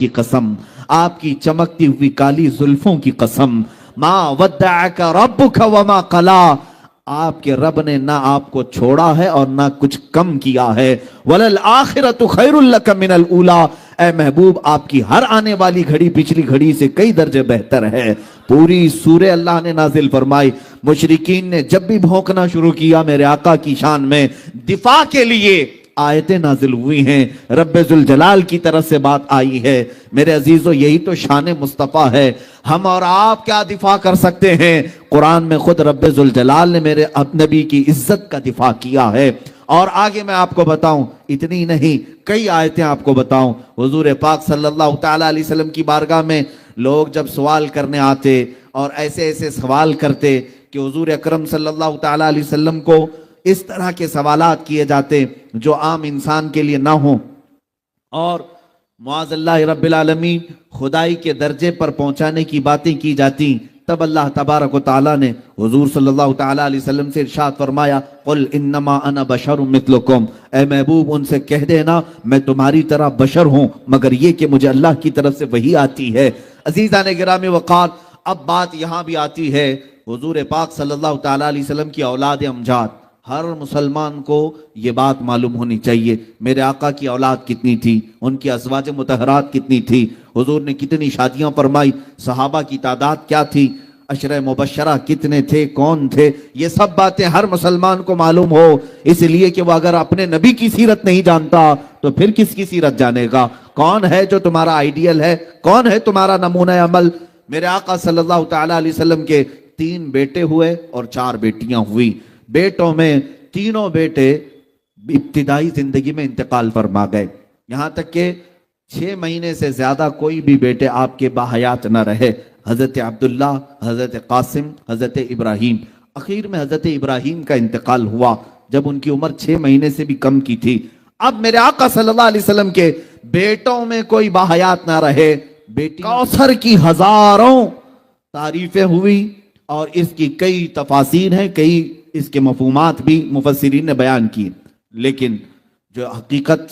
की कसम, आपकी चमकती हुई काली जुल्फों की कसम, मा वद्दअक रब्बुक वमा कला, आपके रब ने ना आपको छोड़ा है और ना कुछ कम किया है। वलल आखिरतु खैरुल लक मिनल ऊला, ए महबूब आपकी हर आने वाली घड़ी पिछली घड़ी से कई दर्जे बेहतर है। पूरी सूरे अल्लाह ने नाजिल फरमाई। मुशरिकीन ने जब भी भौंकना शुरू किया मेरे आका की शान में, दिफा के लिए आयतें नाजिल हुई हैं, रब्बे जुल जलाल की तरफ से बात आई है। मेरे अजीजों, यही तो शान मुस्तफ़ा है। हम और आप क्या दिफा कर सकते हैं? कुरान में खुद रब्बे जुल जलाल ने मेरे नबी की इज्जत का दिफा किया है। और आगे मैं आपको बताऊं, इतनी नहीं कई आयतें आपको बताऊं। हुजूर पाक सल्लल्लाहु तआला अलैहि वसल्लम की बारगाह में लोग जब सवाल करने आते और ऐसे ऐसे सवाल करते कि हुजूर अकरम सल्लल्लाहु तआला अलैहि वसल्लम को इस तरह के सवालात किए जाते जो आम इंसान के लिए ना हो, और मुआज़ल्लाह रब्बिल आलमीन खुदाई के दर्जे पर पहुंचाने की बातें की जाती, तब अल्लाह तबारक व तआला ने हुजूर सल्लल्लाहु तआला अलैहि वसल्लम से इरशाद फरमाया, कुल इन्नमा अना बशरुम मिथलुकुम, ए महबूब उनसे कह देना मैं तुम्हारी तरह बशर हूं, मगर ये कि मुझे अल्लाह की तरफ से वही आती है। अजीज़ान गिरामी वक़ार, अब बात यहां भी आती है, हुजूर पाक सल्लल्लाहु तआला अलैहि वसल्लम की औलाद अमजाद, हर मुसलमान को ये बात मालूम होनी चाहिए मेरे आका की औलाद कितनी थी, उनकी अज़वाज मुतहरात कितनी थी, हुजूर ने कितनी शादियां फरमाई, सहाबा की तादाद क्या थी, अशरे मुबश्शरा कितने थे, कौन थे, ये सब बातें हर मुसलमान को मालूम हो। इसलिए कि वो अगर अपने नबी की सीरत नहीं जानता तो फिर किसकी सीरत जानेगा? कौन है जो तुम्हारा आइडियल है, कौन है तुम्हारा नमूना अमल? मेरे आका सल्लल्लाहु तआला अलैहि वसल्लम के 3 बेटे हुए और 4 बेटियां हुई। बेटों में तीनों बेटे इब्तिदाई जिंदगी में इंतकाल फरमा गए, यहां तक कि 6 महीने से ज्यादा कोई भी बेटे आपके बाहयात न रहे। हजरत अब्दुल्ला, हजरत कासिम, हजरत इब्राहिम, आखिर में हजरत इब्राहिम का इंतकाल हुआ जब उनकी उम्र 6 महीने से भी कम की थी। अब मेरे आका सल्लल्लाहु अलैहि वसल्लम के बेटों में कोई बाहयात ना रहे, बेटी कौसर की हजारों तारीफें हुई और इसकी कई तफासीर हैं, कई इसके मफहूमात भी मुफस्सिरीन ने बयान किए, लेकिन जो हकीकत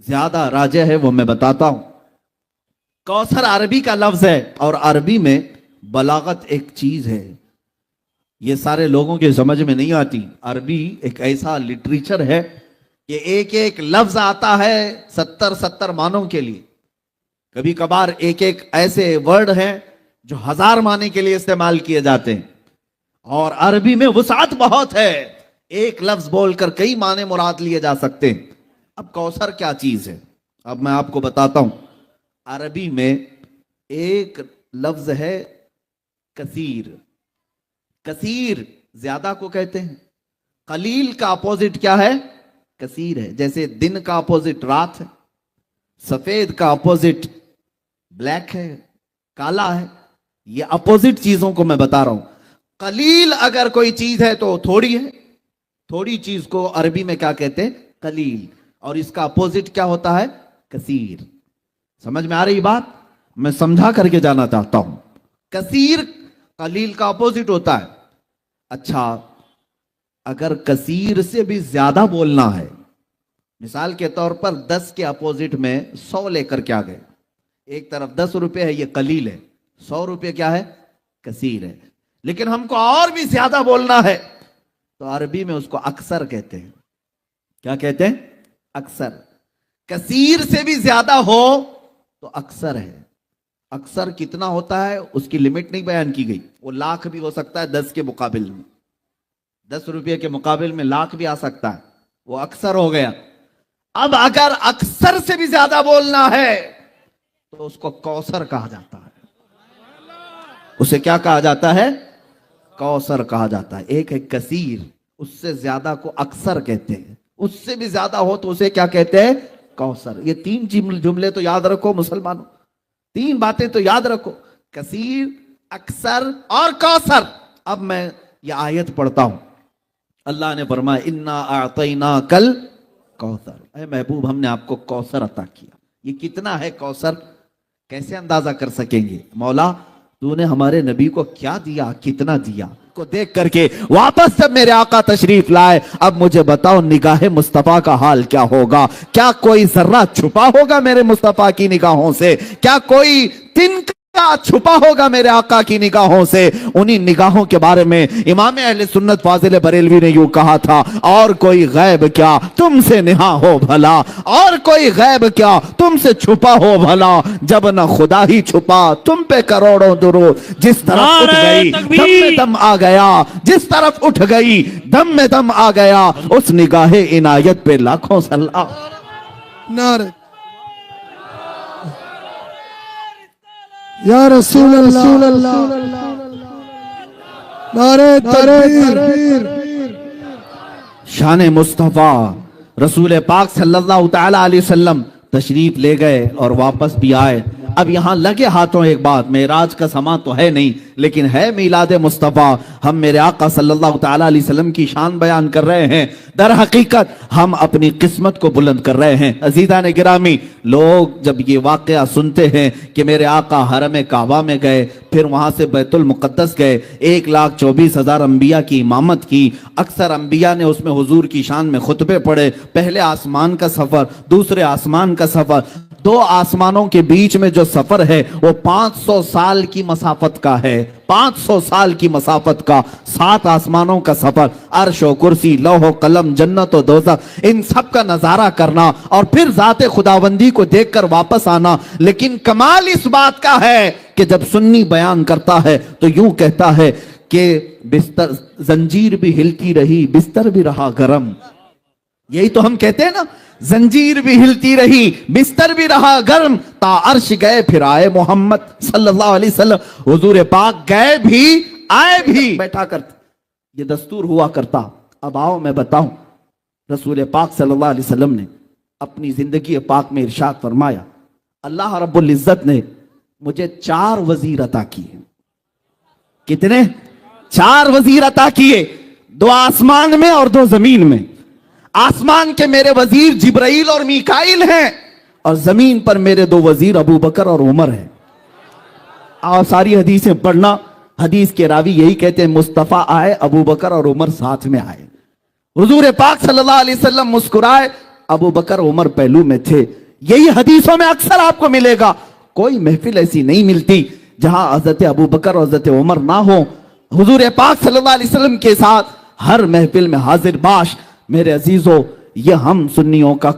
ज्यादा राजे है वो मैं बताता हूं। कौसर अरबी का लफ्ज है और अरबी में बलागत एक चीज है, ये सारे लोगों के समझ में नहीं आती। अरबी एक ऐसा लिटरेचर है कि एक एक लफ्ज आता है 70-70 मानों के लिए। कभी कभार एक एक ऐसे वर्ड हैं जो 1000 माने के लिए इस्तेमाल किए जाते हैं, और अरबी में वसात बहुत है, एक लफ्ज बोलकर कई माने मुराद लिए जा सकते हैं। अब कौसर क्या चीज है, अब मैं आपको बताता हूं। अरबी में एक लफ्ज है कसीर। कसीर ज्यादा को कहते हैं, कलील का अपोजिट क्या है? कसीर है। जैसे दिन का अपोजिट रात है, सफेद का अपोजिट ब्लैक है, काला है। ये अपोजिट चीजों को मैं बता रहा हूं। कलील अगर कोई चीज है तो थोड़ी है, थोड़ी चीज को अरबी में क्या कहते हैं? कलील। और इसका अपोजिट क्या होता है? कसीर। समझ में आ रही बात? मैं समझा करके जाना चाहता हूं। कसीर कलील का अपोजिट होता है। अच्छा, अगर कसीर से भी ज्यादा बोलना है, मिसाल के तौर पर 10 के अपोजिट में 100 लेकर के आ गए, एक तरफ 10 रुपए है, ये कलील है, 100 रुपए क्या है? कसीर है। लेकिन हमको और भी ज्यादा बोलना है तो अरबी में उसको अक्सर कहते हैं। क्या कहते हैं? अक्सर। कसीर से भी ज्यादा हो तो अक्सर है। अक्सर कितना होता है उसकी लिमिट नहीं बयान की गई, वो लाख भी हो सकता है 10 के मुकाबिल में, 10 रुपये के मुकाबिल में लाख भी आ सकता है, वो अक्सर हो गया। अब अगर अक्सर से भी ज्यादा बोलना है तो उसको कौसर कहा जाता है। उसे क्या कहा जाता है? कौसर कहा जाता है। एक है कसीर, उससे ज्यादा को अक्सर कहते हैं, उससे भी ज्यादा हो तो उसे क्या कहते हैं? कौसर। ये 3 जुमले तो याद रखो मुसलमानों, 3 बातें तो याद रखो, कसीर, अक्सर और कौसर। अब मैं ये आयत पढ़ता हूं। अल्लाह ने फरमाया इन्ना आतैना कल कौसर, ऐ महबूब हमने आपको कौसर अता किया। ये कितना है कौसर? कैसे अंदाजा कर सकेंगे? मौला तूने हमारे नबी को क्या दिया, कितना दिया? को देख करके वापस जब मेरे आका तशरीफ लाए, अब मुझे बताओ निगाह मुस्तफा का हाल क्या होगा? क्या कोई जर्रा छुपा होगा मेरे मुस्तफा की निगाहों से? क्या कोई तिनका छुपा होगा मेरे आका की निगाहों से? उन्हीं निगाहों के बारे में इमाम अहले सुन्नत फाजिल बरेलवी ने यूं कहा था, और कोई गैब क्या तुमसे निहा हो भला, और कोई गैब क्या तुमसे छुपा हो भला, जब न खुदा ही छुपा तुम पे करोड़ों दुरूद। जिस तरफ उठ गई दम में दम आ गया, जिस तरफ उठ गई दम में दम आ गया, उस निगाहे इनायत पे लाखों सल्लल्लाहु नारे या रसूल अल्लाह, नारे तकबीर। शान मुस्तफा रसूल पाक सल्लल्लाहु तआला अलैहि वसल्लम तशरीफ ले गए और वापस भी आए। अब यहाँ लगे हाथों एक बात, मेराज का समा तो है नहीं, लेकिन है मीलाद मुस्तफा। हम मेरे आका सल्लल्लाहु तआला अलैहि वसल्लम की शान बयान कर रहे हैं, दर हकीकत हम अपनी किस्मत को बुलंद कर रहे हैं। अजीज़ान गिरामी, लोग जब ये वाक़या सुनते हैं कि मेरे आका हरम काबा में गए, फिर वहाँ से बैतुल मुक़द्दस गए, 1,24,000 अंबिया की इमामत की, अक्सर अंबिया ने उसमें हुजूर की शान में खुतबे पढ़े, पहले आसमान का सफ़र, दूसरे आसमान का सफ़र, 2 आसमानों के बीच में जो सफर है वो 500 साल की मसाफत का है, 500 साल की मसाफत का, 7 आसमानों का सफर, अर्श व कुर्सी, लौह कलम, जन्नत व दोज़ख, इन सब का नजारा करना और फिर ज़ाते खुदाबंदी को देखकर वापस आना। लेकिन कमाल इस बात का है कि जब सुन्नी बयान करता है तो यूं कहता है कि बिस्तर जंजीर भी हिलती रही, बिस्तर भी रहा गरम। यही तो हम कहते हैं ना, जंजीर भी हिलती रही, बिस्तर भी रहा गर्म, ता अर्श गए फिर आए मोहम्मद सल्लल्लाहु अलैहि वसल्लम। हुजूर पाक गए भी आए भी बैठा करते, ये दस्तूर हुआ करता। अब आओ मैं बताऊं, रसूल पाक सल्लल्लाहु अलैहि वसल्लम ने अपनी जिंदगी पाक में इरशाद फरमाया, अल्लाह रब्बुल इज्जत ने मुझे 4 वजीर अता किए। कितने? 4 वजीर अता किए, 2 आसमान में और 2 जमीन में। आसमान के मेरे वजीर जिब्राइल और मीकाइल हैं, और जमीन पर मेरे 2 वजीर अबू बकर और उमर हैं। आओ सारी हदीसें पढ़ना, हदीस के रावी यही कहते हैं, मुस्तफा आए, अबू बकर और उमर साथ में आए। हुजूर पाक सल्लल्लाहु अलैहि वसल्लम मुस्कुराए, अबू बकर उमर पहलू में थे। यही हदीसों में अक्सर आपको मिलेगा। कोई महफिल ऐसी नहीं मिलती जहां हजरत अबू बकर और हजरत उमर ना हो। हुजूर पाक सल्लल्लाहु अलैहि वसल्लम के साथ हर महफिल में हाजिर बाश। मेरे अजीजों, ये हम सुन्नियों का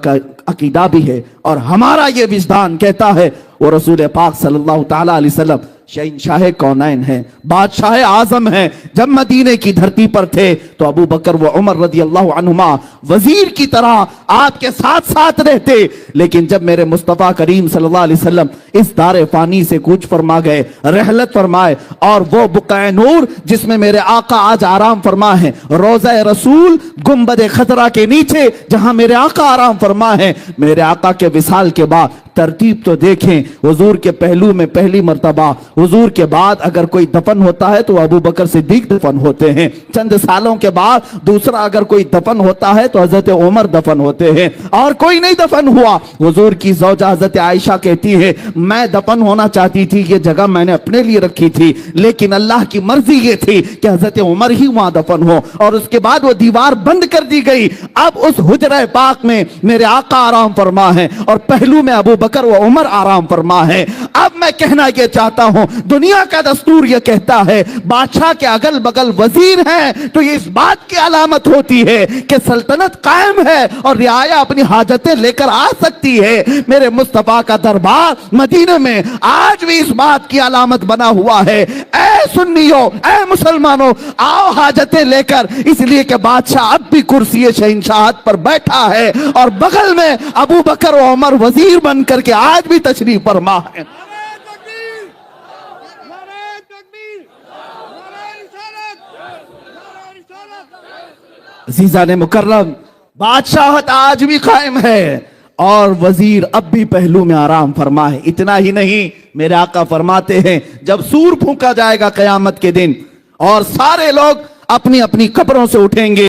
अकीदा भी है और हमारा ये विजदान कहता है, वो रसूल पाक सल्लल्लाहु तआला अलैहि वसल्लम शहंशाह कौनैन है, बादशाह आजम है। जब मदीने की धरती पर थे तो अबू बकर व उमर रज़ी अल्लाहु अन्हुमा वजीर की तरह आपके साथ साथ रहते। लेकिन जब मेरे मुस्तफ़ा करीम सल्लल्लाहु अलैहि वसल्लम इस दारे फानी से कूच फरमा गए, रहलत फरमाए, और वो बुक़ाए नूर जिसमें मेरे आका आज आराम फरमा है, रोज़ा रसूल गुंबद खतरा के नीचे जहां मेरे आका आराम फरमा है, मेरे आका के विसाल के बाद तरतीब तो देखें, हुजूर के पहलू में पहली मर्तबा, हुजूर के बाद अगर कोई दफन होता है तो अबू बकर सिद्दीक दफन होते हैं। चंद सालों के बाद दूसरा अगर कोई दफन होता है तो हजरत उमर दफन होते हैं, और कोई नहीं दफन हुआ। हुजूर की ज़ौजा हजरत आयशा कहती है, मैं दफन होना चाहती थी, ये जगह मैंने अपने लिए रखी थी, लेकिन अल्लाह की मर्जी ये थी कि हजरत उमर ही वहां दफन हो, और उसके बाद वो दीवार बंद कर दी गई। अब उस हुजरा पाक में मेरे आका आराम फरमा है और पहलू में अबू बकर व उमर आराम फरमा है। अब मैं कहना यह चाहता हूं, दुनिया का दस्तूर यह कहता है बादशाह के अगल बगल वजीर हैं तो ये इस बात की अलामत होती है कि सल्तनत कायम है और रियाया अपनी हाजतें लेकर आ सकती है। मेरे मुस्तफा का दरबार मदीने में आज भी इस बात की अलामत बना हुआ है, ऐ सुन्नियों, ऐ मुसलमानों, आओ हाजतें लेकर, इसलिए कि बादशाह अब भी कुर्सी शहंशाहत पर बैठा है और बगल में अबू बकर व उमर वजीर बन करके आज भी तशरीफ फरमा है। अज़ीज़ान मुकर्रम, बादशाहत आज भी कायम है और वजीर अब भी पहलू में आराम फरमा है। इतना ही नहीं, मेरे आका फरमाते हैं जब सूर फूंका जाएगा कयामत के दिन और सारे लोग अपनी अपनी कब्रों से उठेंगे,